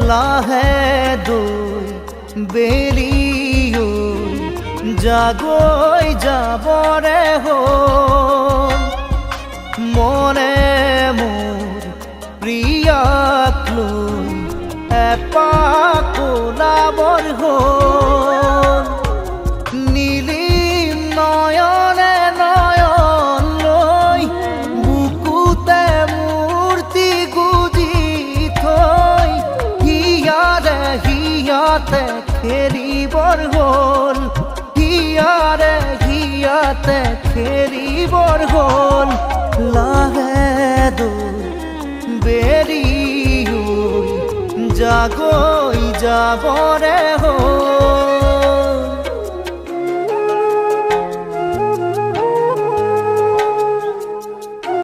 লাহে দুই বেলিও জাগৈ যাবৰে হ'ল মনে মোৰ প্ৰিয়াক লৈ এপাক ওলাবৰ হ'ল নীলিম নয়নে নয়ন লৈ বুকুতে মূৰ্তি গুজি থৈ হিয়াৰে হিয়াতে খেলিবৰ হ'ল হিয়াৰে হিয়াতে খেলিবৰ হ'ল লাহে দুই বেৰিও জাগৈ যাবৰে হ'ল